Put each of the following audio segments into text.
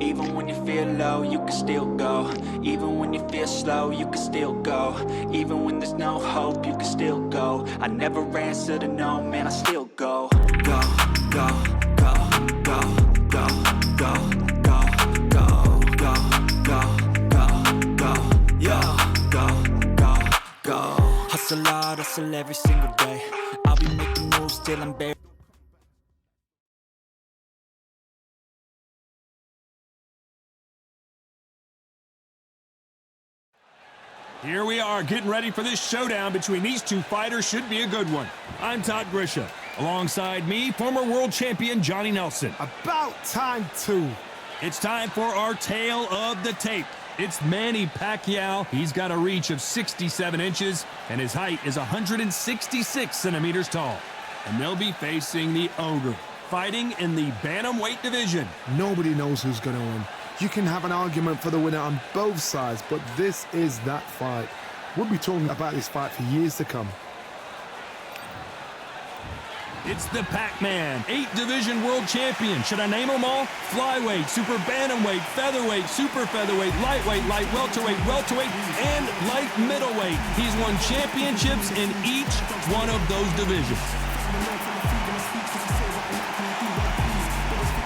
Even when you feel low, you can still go. Even when you feel slow, you can still go. Even when there's no hope, you can still go. I never answer to no, man, I still go. Go, go, go, go, go, go, go, go, go, go, go, go, yo, go, go, go. Hustle hard, hustle every single day. I'll be making moves till I'm buried. Here we are, getting ready for this showdown between these two fighters. Should be a good one. I'm Todd Grisham. Alongside me, former world champion Johnny Nelson. About time, too. It's time for our tale of the tape. It's Manny Pacquiao. He's got a reach of 67 inches, and his height is 166 centimeters tall. And they'll be facing the Ogre, fighting in the Bantamweight division. Nobody knows who's going to win. You can have an argument for the winner on both sides, but this is that fight. We'll be talking about this fight for years to come. It's the Pac-Man, 8-division world champion. Should I name them all? Flyweight, super bantamweight, featherweight, super featherweight, lightweight, light welterweight, welterweight, and light middleweight. He's won championships in each one of those divisions.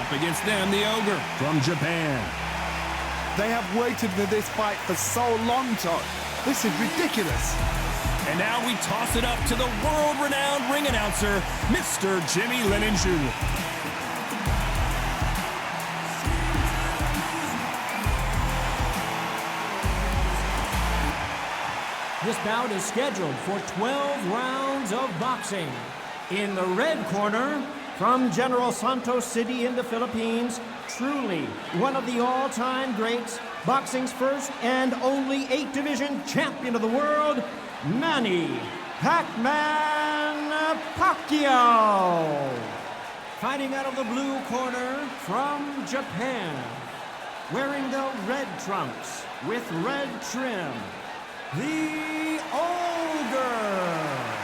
Up against them, the Ogre from Japan. They have waited for this fight for so long, Todd. This is ridiculous. And now we toss it up to the world-renowned ring announcer, Mr. Jimmy Lennon Jr. This bout is scheduled for 12 rounds of boxing. In the red corner, from General Santos City in the Philippines, truly one of the all-time greats, boxing's first and only 8-division champion of the world, Manny Pacquiao. Fighting out of the blue corner from Japan, wearing the red trunks with red trim, the Ogre.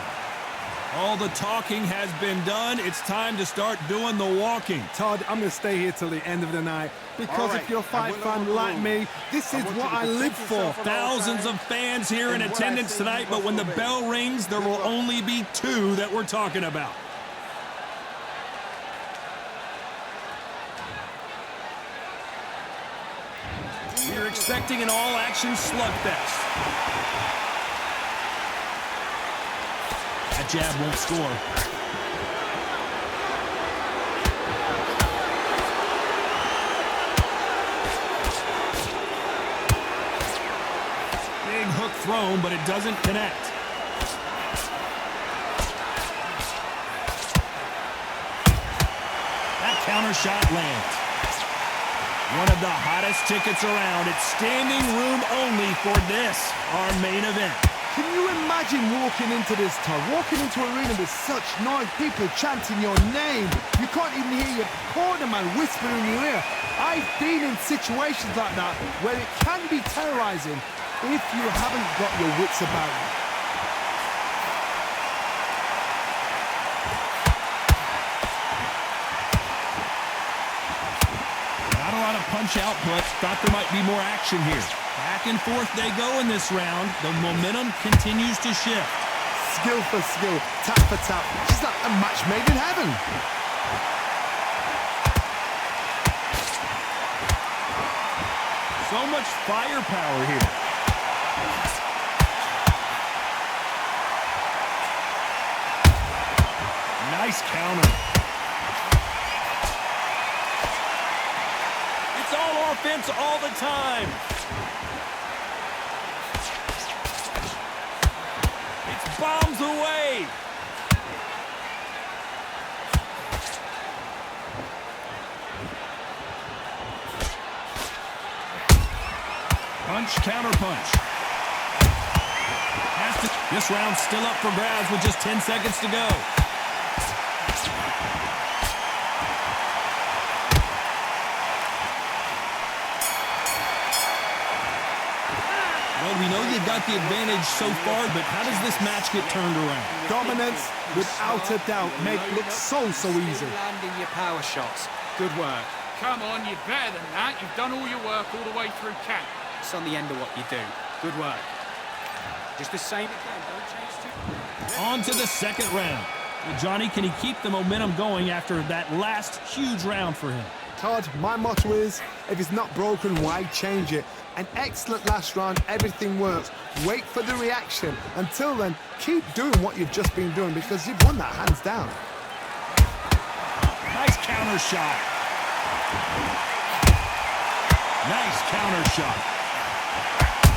All the talking has been done. It's time to start doing the walking. Todd, I'm going to stay here till the end of the night because if you're a fight fan like me, this is what I live for. Thousands of fans here in attendance tonight, but when the bell rings, there will only be 2 that we're talking about. We're expecting an all-action slugfest. That jab won't score. Big hook thrown, but it doesn't connect. That counter shot lands. One of the hottest tickets around. It's standing room only for this, our main event. Can you imagine walking into this, Todd? Walking into an arena with such noise, people chanting your name. You can't even hear your cornerman whispering in your ear. I've been in situations like that where it can be terrorizing if you haven't got your wits about you. Not a lot of punch output. Thought there might be more action here. Back and forth they go in this round. The momentum continues to shift. Skill for skill, tap for tap. It's like a match made in heaven. So much firepower here. Nice counter. It's all offense all the time. Bombs away. Punch, counter punch. This round's still up for grabs with just 10 seconds to go. Well, we know you've got the advantage so far, but how does this match get turned around? Dominance, without a doubt, make it look so easy. Landing your power shots. Good work. come on, you're better than that. You've done all your work all the way through camp. It's on the end of what you do. Good work. Just the same again, don't change too. On to the second round. Well, Johnny, can he keep the momentum going after that last huge round for him? Todd, my motto is, if it's not broken, why change it? An excellent last round, everything works. Wait for the reaction. Until then, keep doing what you've just been doing because you've won that hands down. Nice counter shot. Nice counter shot.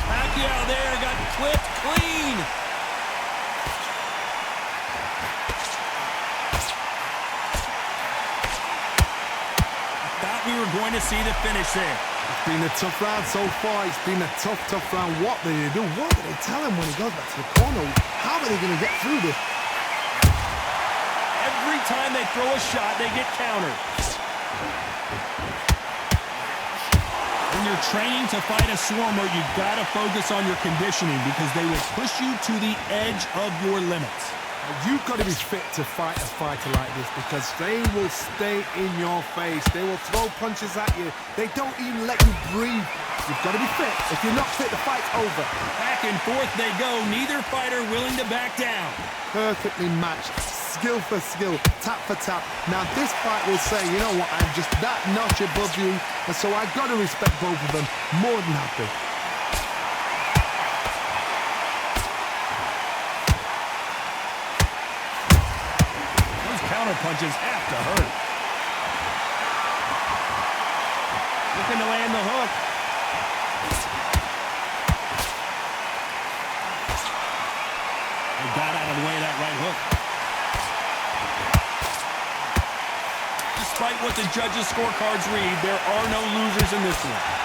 Pacquiao there got clipped clean. Thought we were going to see the finish there. It's been a tough round so far. It's been a tough round. What do they do? What do they tell him when he goes back to the corner? How are they going to get through this? Every time they throw a shot, they get countered. When you're training to fight a swarmer, you've got to focus on your conditioning because they will push you to the edge of your limits. You've got to be fit to fight a fighter like this because they will stay in your face. They will throw punches at you. They don't even let you breathe. You've got to be fit. If you're not fit, the fight's over. Back and forth they go. Neither fighter willing to back down. Perfectly matched. Skill for skill. Tap for tap. Now this fight will say, you know what, I'm just that notch above you. And so I've got to respect both of them. More than happy. Punches have to hurt. Looking to land the hook. They got out of the way of that right hook. Despite what the judges' scorecards read, there are no losers in this one.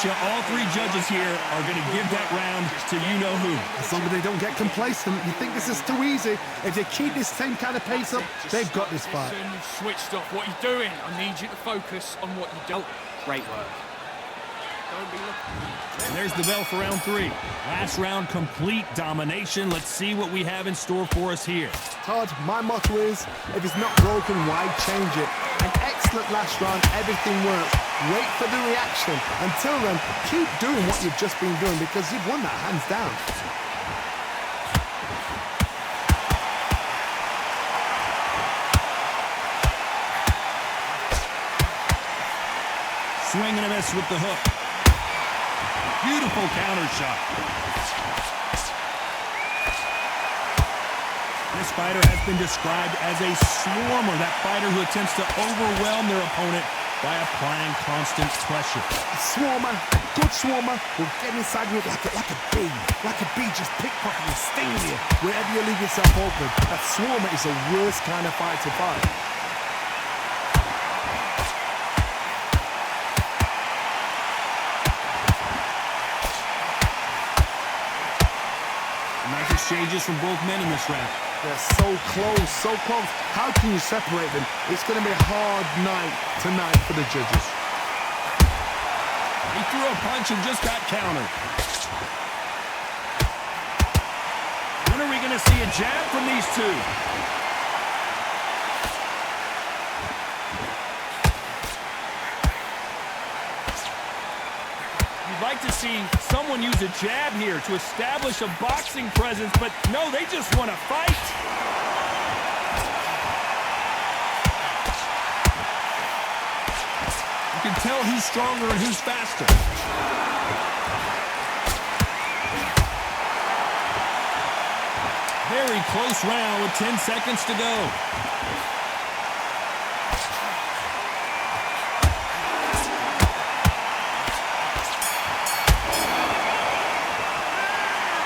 All three judges here are going to give that round to you-know-who. As long as they don't get complacent, you think this is too easy. If they keep this same kind of pace up, they've got this fight. You've switched off. What are you doing? I need you to focus on what you don't. Great work. Don't be looking. And there's the bell for round three. Last round, complete domination. Let's see what we have in store for us here. Todd, my motto is, if it's not broken, why change it? An excellent last round, everything works. Wait for the reaction. Until then, keep doing what you've just been doing because you've won that hands down. Swing and a miss with the hook. Beautiful counter shot. This fighter has been described as a swarmer, that fighter who attempts to overwhelm their opponent by applying constant pressure. A swarmer, a good swarmer, will get inside you like a bee. Like a bee just pickpocket and sting you wherever you leave yourself open. A swarmer is the worst kind of fight to fight. Nice exchanges from both men in this round. They're so close, so close. How can you separate them? It's going to be a hard night tonight for the judges. He threw a punch and just got countered. When are we going to see a jab from these two? You'd like to see someone use a jab here to establish a boxing presence, but no, they just want to fight. You can tell who's stronger and who's faster. Very close round with 10 seconds to go.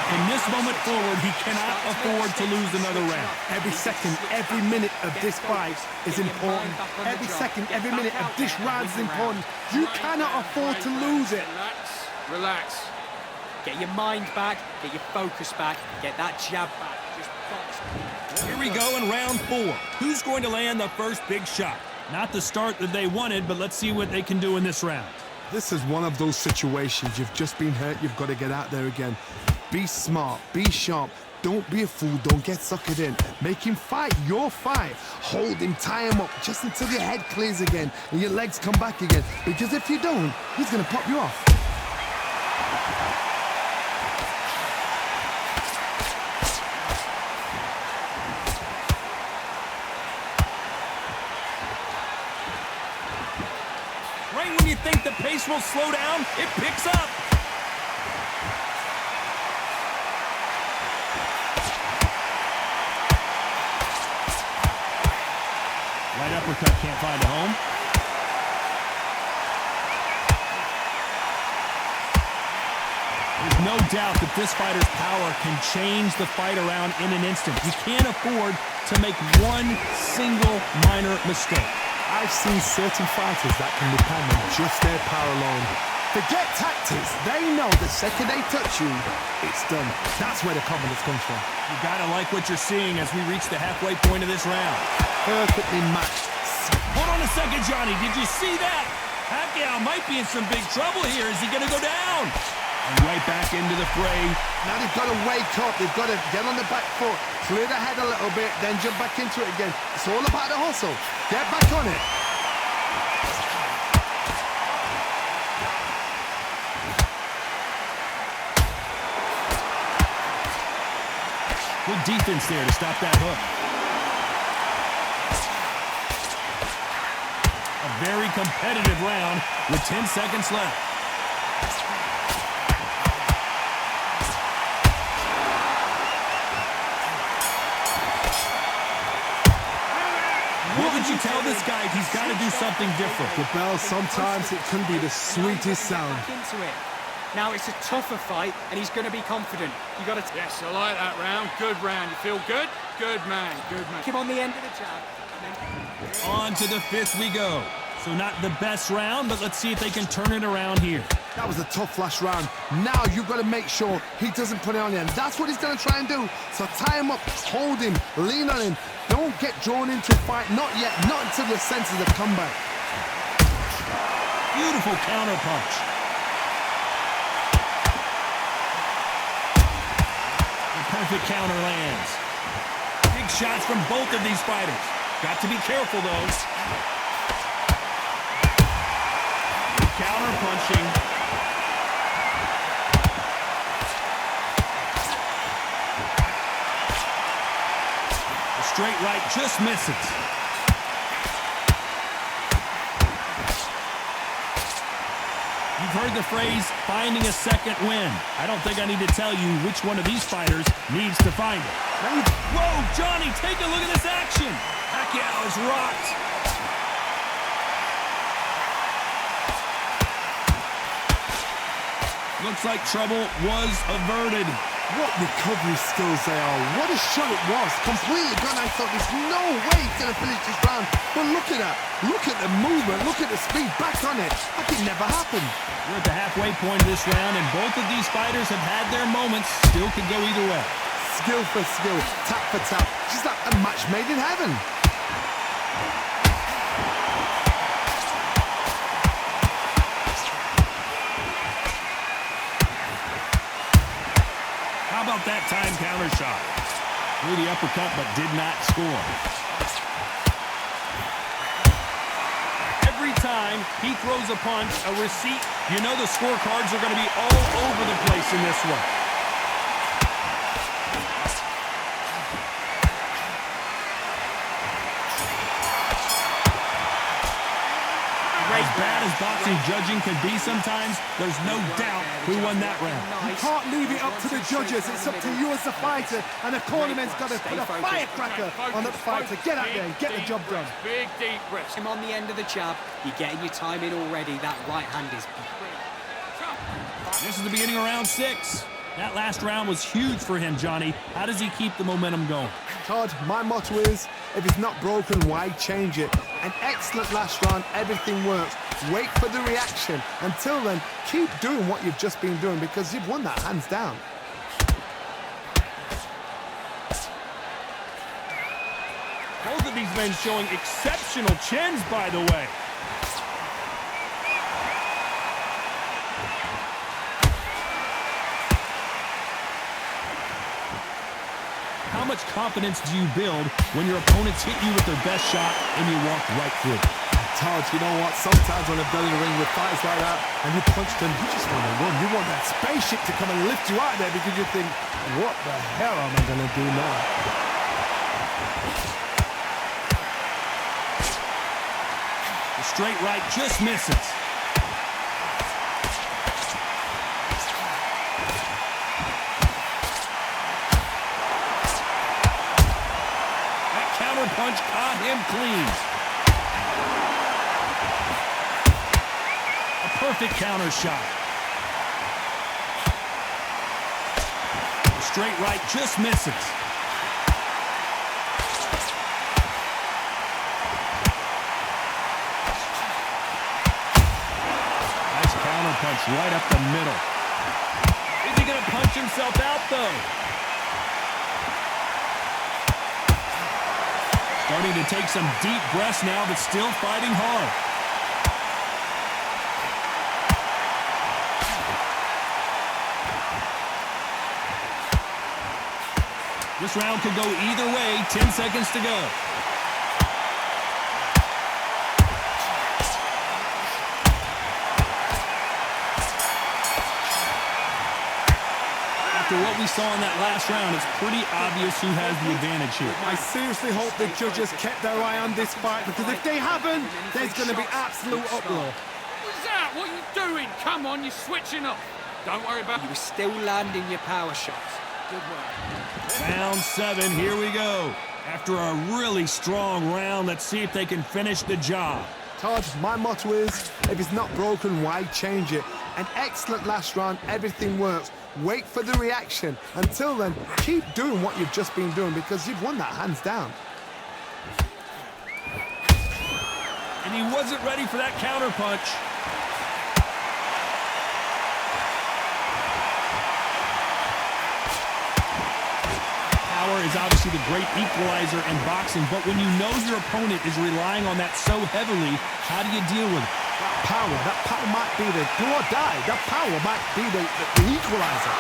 From this moment forward, he cannot afford to lose another round. Every second, every minute of this fight is important. Every second, every minute of this round is important. You cannot afford to lose it. Relax. Relax. Get your mind back, get your focus back, get that jab back. Just box. Here we go in round four. Who's going to land the first big shot? Not the start that they wanted, but let's see what they can do in this round. This is one of those situations. You've just been hurt. You've got to get out there again. Be smart, be sharp. Don't be a fool, don't get suckered in. Make him fight your fight. Hold him, tie him up, just until your head clears again and your legs come back again. Because if you don't, he's gonna pop you off. Right when you think the pace will slow down, it picks up. Right uppercut can't find a home. There's no doubt that this fighter's power can change the fight around in an instant. You can't afford to make one single minor mistake. I've seen certain fighters that can depend on just their power alone. Forget tactics. They know the second they touch you, it's done. That's where the confidence comes from. You gotta like what you're seeing as we reach the halfway point of this round. Perfectly matched. Hold on a second, Johnny. Did you see that? Pacquiao might be in some big trouble here. Is he gonna go down? And right back into the fray. Now they've got to wake up. They've got to get on the back foot, clear the head a little bit, then jump back into it again. It's all about the hustle. Get back on it. Good defense there to stop that hook. A very competitive round with 10 seconds left. What would you tell this guy? He's got to do something different. The bell, sometimes it can be the sweetest sound. Back into it. Now it's a tougher fight, and he's going to be confident. You got to. Yes, I like that round. Good round. You feel good? Good man. Good man. Keep on the end of the jab. On to the fifth we go. So not the best round, but let's see if they can turn it around here. That was a tough last round. Now you've got to make sure he doesn't put it on you, and that's what he's going to try and do. So tie him up, hold him, lean on him. Don't get drawn into a fight. Not yet. Not until your senses have come back. Beautiful counter punch. The perfect counter lands. Big shots from both of these fighters. Got to be careful, though. Counter punching. The straight right just misses. You've heard the phrase, finding a second win. I don't think I need to tell you which one of these fighters needs to find it. Whoa, Johnny, take a look at this action. Pacquiao is rocked. Looks like trouble was averted. What recovery skills they are. What a shot it was. Completely gone. I thought there's no way he's going to finish this round. But look at that. Look at the movement. Look at the speed. Back on it. Like it never happened. We're at the halfway point of this round, and both of these fighters have had their moments. Still could go either way. Skill for skill. Tap for tap. Just like a match made in heaven. How about that time counter shot? Threw the uppercut, but did not score. Every time he throws a punch, a receipt, you know the scorecards are going to be all over the place in this one. As bad as boxing judging can be sometimes, there's no doubt who won that round. You can't leave it up to the judges. It's up to you as the fighter. And the cornerman's got to put a firecracker on the fighter. Get out there and get the job done. Big deep breaths. Him on the end of the jab. You're getting your time in already. That right hand is. This is the beginning of round 6. That last round was huge for him, Johnny. How does he keep the momentum going? Todd, my motto is, if it's not broken, why change it? An excellent last round, everything works. Wait for the reaction. Until then, keep doing what you've just been doing because you've won that hands down. Both of these men showing exceptional chins, by the way. how much confidence do you build when your opponents hit you with their best shot and you walk right through? Todd, you know what? Sometimes when I've done in the ring with fights like that and you punch them, you just want to run. You want that spaceship to come and lift you out there because you think, what the hell am I going to do now? The straight right just misses. That counter punch caught him clean. Perfect counter shot. The straight right just misses. Nice counter punch right up the middle. Is he going to punch himself out, though? Starting to take some deep breaths now, but still fighting hard. This round could go either way. 10 seconds to go. After what we saw in that last round, it's pretty obvious who has the advantage here. I seriously hope the judges kept their eye on this fight, because if they haven't, there's going to be absolute uproar. What's that? What are you doing? Come on, you're switching off. Don't worry about it. You were still landing your power shots. Good work. Round 7, here we go. After a really strong round, let's see if they can finish the job. Todd, my motto is, if it's not broken, why change it? An excellent last round, everything works. Wait for the reaction. Until then, keep doing what you've just been doing, because you've won that hands down. And he wasn't ready for that counter punch. Power is obviously the great equalizer in boxing, but when you know your opponent is relying on that so heavily, how do you deal with it? That power might be the do or die. That power might be the equalizer.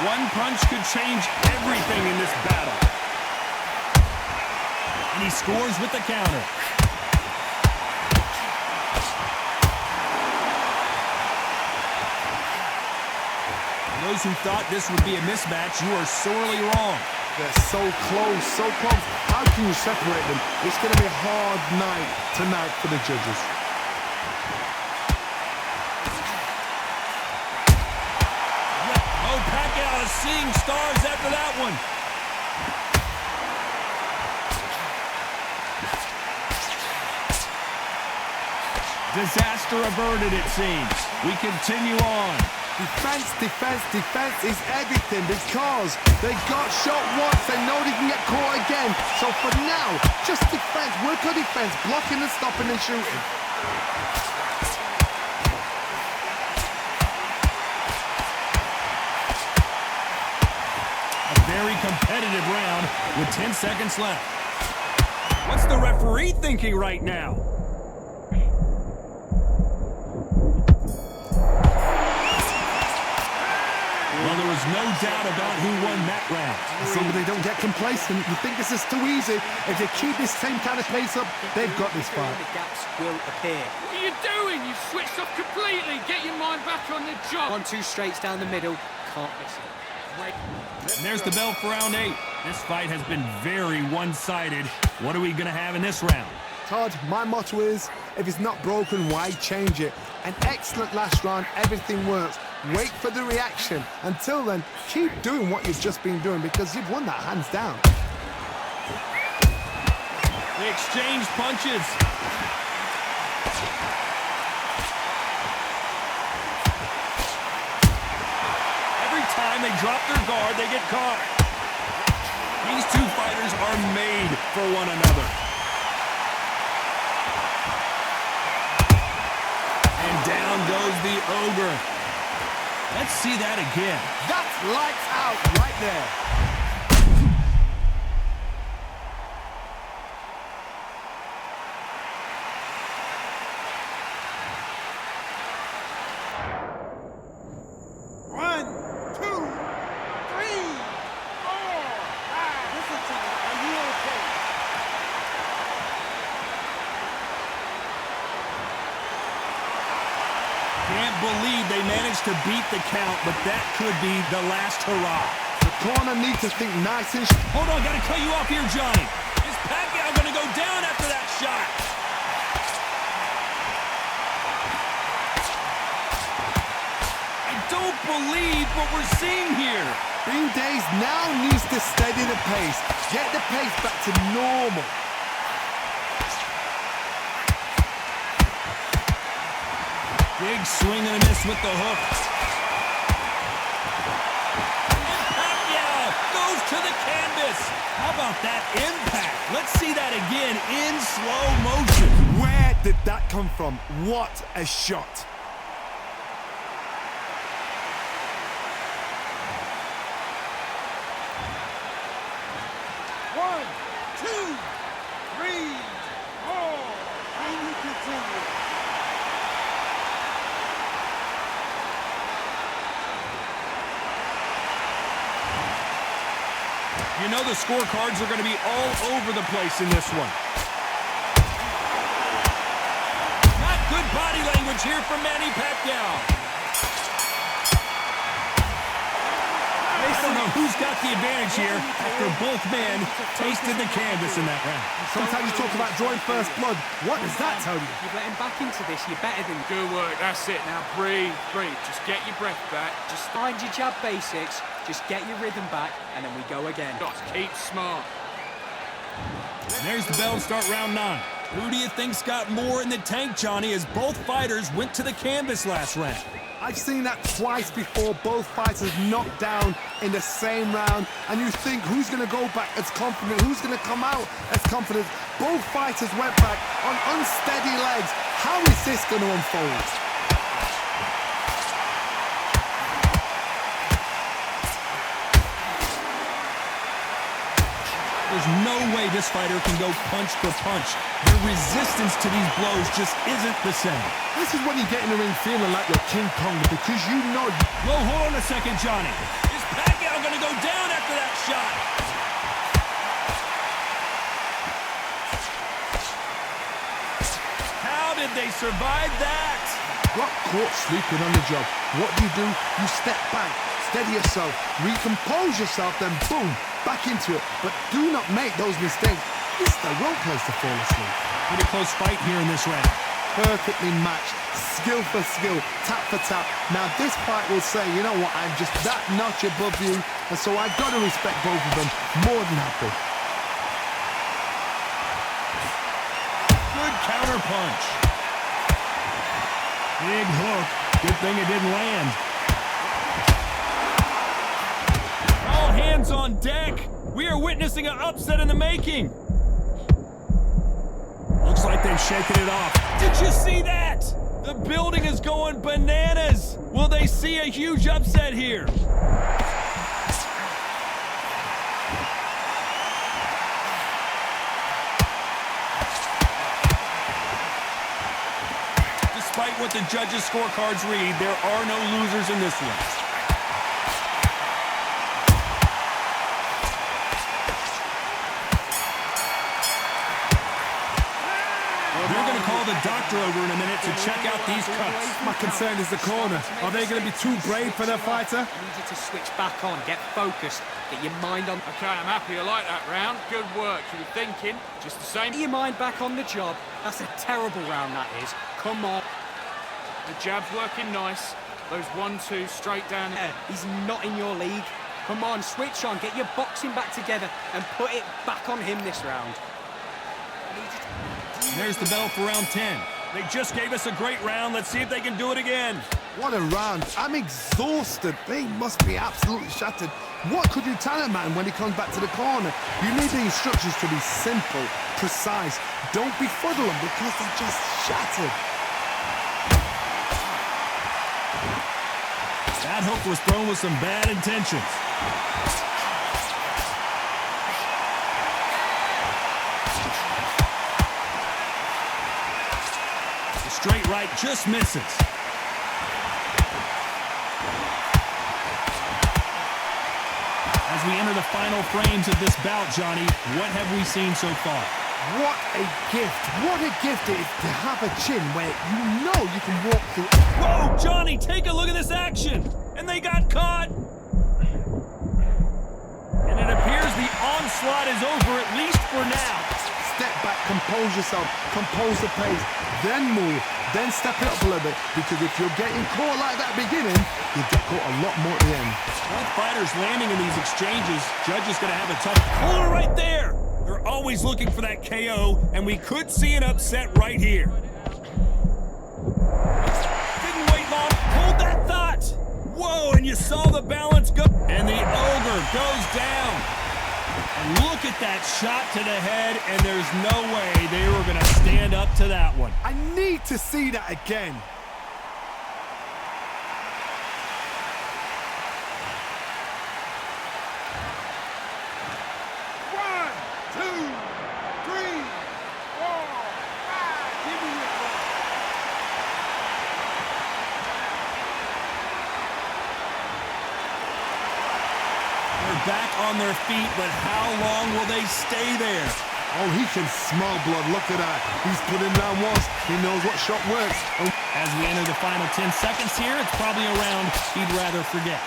One punch could change everything in this battle. And he scores with the counter. Those who thought this would be a mismatch, you are sorely wrong. They're so close, so close. How can you separate them? It's going to be a hard night tonight for the judges. Oh, Pacquiao is seeing stars after that one. Disaster averted, it seems. We continue on. Defense, defense, defense is everything, because they got shot once, they know they can get caught again. So for now, just defense, work on defense, blocking and stopping and shooting. A very competitive round with 10 seconds left. What's the referee thinking right now? Well, there was no doubt about who won that round. So they don't get complacent. You think this is too easy. If they keep this same kind of pace up, they've got this fight. The gaps will appear. What are you doing? You've switched off completely. Get your mind back on the job. 1-2 straights down the middle. Can't miss it. Wait. And there's the bell for round 8. This fight has been very one-sided. What are we going to have in this round? Todd, my motto is, if it's not broken, why change it? An excellent last round, everything works. Wait for the reaction. Until then, keep doing what you've just been doing, because you've won that hands down. They exchanged punches. Every time they drop their guard, they get caught. These two fighters are made for one another. And down goes the ogre. Let's see that again. That's lights out right there. to beat the count, but that could be the last hurrah. The corner needs to think nice and... Hold on, gotta cut you off here, Johnny. Is Pacquiao gonna go down after that shot? I don't believe what we're seeing here. Bean Days now needs to steady the pace. Get the pace back to normal. Big swing and a miss with the hook. And Pacquiao goes to the canvas. How about that impact? Let's see that again in slow motion. Where did that come from? What a shot. One, two, three, four, and you continue. You know the scorecards are going to be all over the place in this one. Not good body language here from Manny Pacquiao. I don't know who's got the advantage here after both men tasted the canvas in that round. Sometimes you talk about drawing first blood. What does that tell you? You've let him back into this. You're better than... Good work, that's it. Now breathe, breathe. Just get your breath back. Just find your jab basics. Just get your rhythm back, and then we go again. Just keep smart. And there's the bell to start round 9. Who do you think's got more in the tank, Johnny, as both fighters went to the canvas last round? I've seen that twice before, both fighters knocked down in the same round, and you think who's going to go back as confident, who's going to come out as confident. Both fighters went back on unsteady legs. How is this going to unfold? There's no way this fighter can go punch for punch. The resistance to these blows just isn't the same. This is when you get in the ring feeling like you're King Kong, because you know... Whoa, hold on a second, Johnny. Is Pacquiao going to go down after that shot? How did they survive that? Got caught sleeping on the job. What do? You step back, steady yourself, recompose yourself, then boom, back into it. But do not make those mistakes. This is the wrong place to fall asleep. Pretty close fight here in this round. Perfectly matched, skill for skill, tap for tap. Now this fight will say, you know what, I'm just that notch above you, and so I've got to respect both of them. More than happy. Good counter punch. Big hook. Good thing it didn't land. All hands on deck. We are witnessing an upset in the making. Looks like they've shaken it off. Did you see that? The building is going bananas. Will they see a huge upset here? Despite what the judges' scorecards read, there are no losers in this one. They're going to call the doctor over in a minute to check out these cuts. My concern is the corner. Are they going to be too brave for their fighter? I need you to switch back on, get focused, get your mind on... Okay, I'm happy. I like that round. Good work. You were thinking just the same. Get your mind back on the job. That's a terrible round, that is. Come on. The jab's working nice. Those 1-2 straight down. He's not in your league. Come on, switch on, get your boxing back together and put it back on him this round. And there's the bell for round 10. They just gave us a great round. Let's see if they can do it again. What a round. I'm exhausted. They must be absolutely shattered. What could you tell a man when he comes back to the corner? You need the instructions to be simple, precise. Don't befuddle them because they're just shattered. That hook was thrown with some bad intentions. The straight right just misses. As we enter the final frames of this bout, Johnny, what have we seen so far? What a gift. What a gift it is to have a chin where you know you can walk through. Whoa, Johnny, take a look at this action. And they got caught. And it appears the onslaught is over, at least for now. Step back, compose yourself, compose the pace, then move, then step it up a little bit. Because if you're getting caught like that beginning, you get caught a lot more at the end. Both fighters landing in these exchanges. Judge is going to have a tough puller right there. They're always looking for that KO, and we could see an upset right here. Didn't wait long. Hold that thought. Whoa, and you saw the balance go. And the ogre goes down. And look at that shot to the head, and there's no way they were going to stand up to that one. I need to see that again. Back on their feet, but how long will they stay there? Oh, he can smell blood. Look at that. He's put him down once. He knows what shot works. Oh. As we enter the final 10 seconds here, it's probably a round he'd rather forget.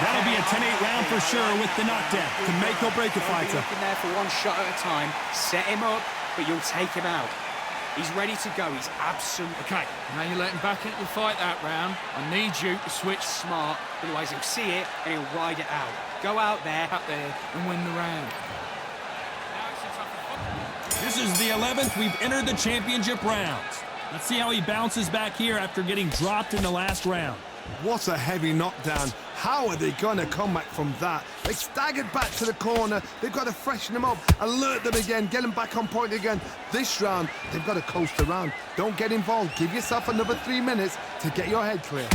That'll be a 10-8 round for sure with the knockdown. To make or break a fighter. Looking there for one shot at a time. Set him up, but you'll take him out. He's ready to go. He's absolutely... Okay, now you're letting back into the fight that round. I need you to switch smart, otherwise he'll see it and he'll ride it out. Go out there and win the round. This is the 11th. We've entered the championship rounds. Let's see how he bounces back here after getting dropped in the last round. What a heavy knockdown. How are they going to come back from that? They staggered back to the corner. They've got to freshen them up, alert them again, get them back on point again. This round, they've got to coast around. Don't get involved. Give yourself another 3 minutes to get your head clear.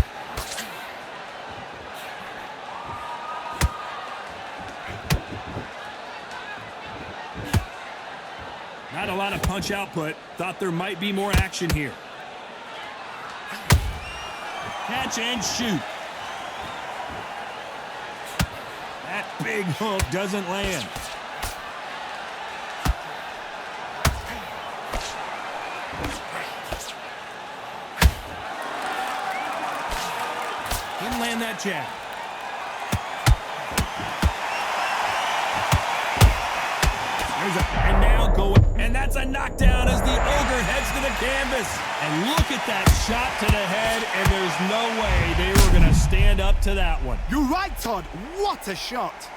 Not a lot of punch output. Thought there might be more action here. Catch and shoot. That big hook doesn't land. Didn't land that jab. And now going, and that's a knockdown as the ogre heads to the canvas. And look at that shot to the head, and there's no way they were going to stand up to that one. You're right, Todd. What a shot.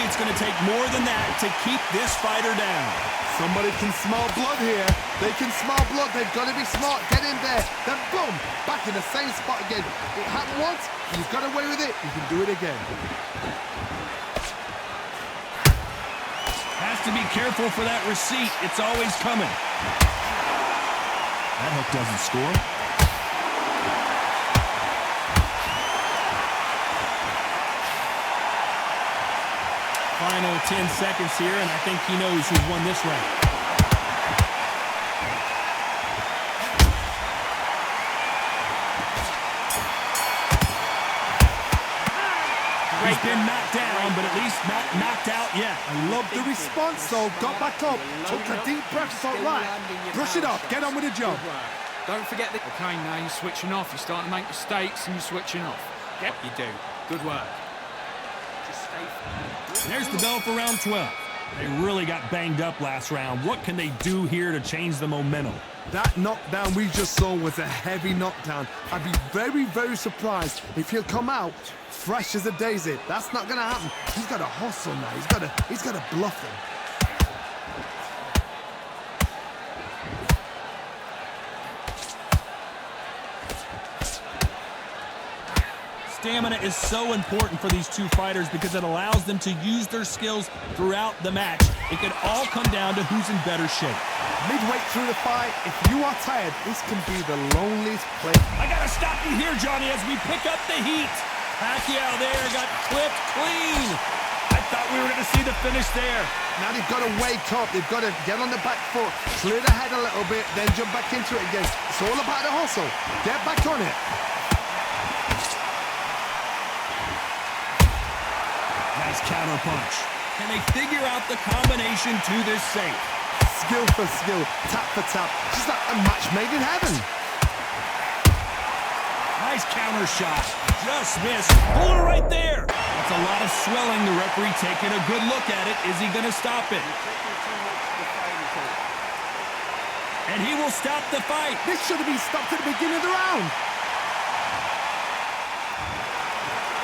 It's going to take more than that to keep this fighter down. Somebody can smell blood here. They can smell blood. They've got to be smart. Get in there. Then boom, back in the same spot again. It happened once. You've got away with it. You can do it again. Has to be careful for that receipt. It's always coming. That hook doesn't score. Final 10 seconds here, and I think he knows who's won this round. He's been knocked down, but at least not knocked out yet. I love the response, though. Got back up, took a deep breath, thought, right, brush it off, get on with the job. Don't forget that. Okay, now you're switching off. You're starting to make mistakes, and you're switching off. Yep, you do. Good work. There's the bell for round 12. They really got banged up last round. What can they do here to change the momentum? That knockdown we just saw was a heavy knockdown. I'd be very, very surprised if he'll come out fresh as a daisy. That's not going to happen. He's got to hustle now. He's got to bluff him. Stamina is so important for these two fighters because it allows them to use their skills throughout the match. It can all come down to who's in better shape. Midway through the fight, if you are tired, this can be the loneliest place. I gotta stop you here, Johnny, as we pick up the heat. Pacquiao there got clipped clean. I thought we were gonna see the finish there. Now they've got to wake up. They've got to get on the back foot, clear the head a little bit, then jump back into it again. It's all about the hustle. Get back on it. Nice counter punch. Can they figure out the combination to this safe? Skill for skill, tap for tap. Just like a match made in heaven. Nice counter shot. Just missed. Pull it right there. That's a lot of swelling. The referee taking a good look at it. Is he going to stop it? And he will stop the fight. This should have been stopped at the beginning of the round.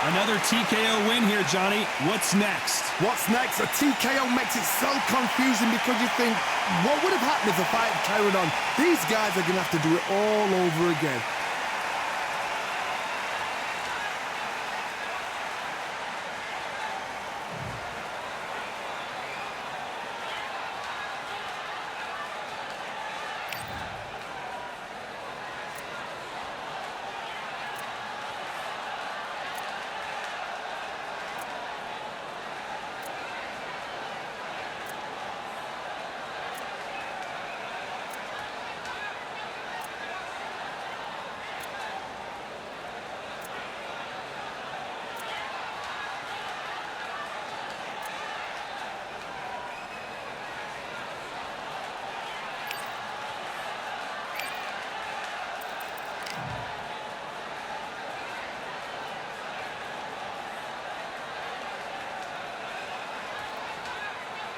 Another TKO win here, Johnny. What's next? What's next? A TKO makes it so confusing because you think, what would have happened if the fight had carried on? These guys are going to have to do it all over again.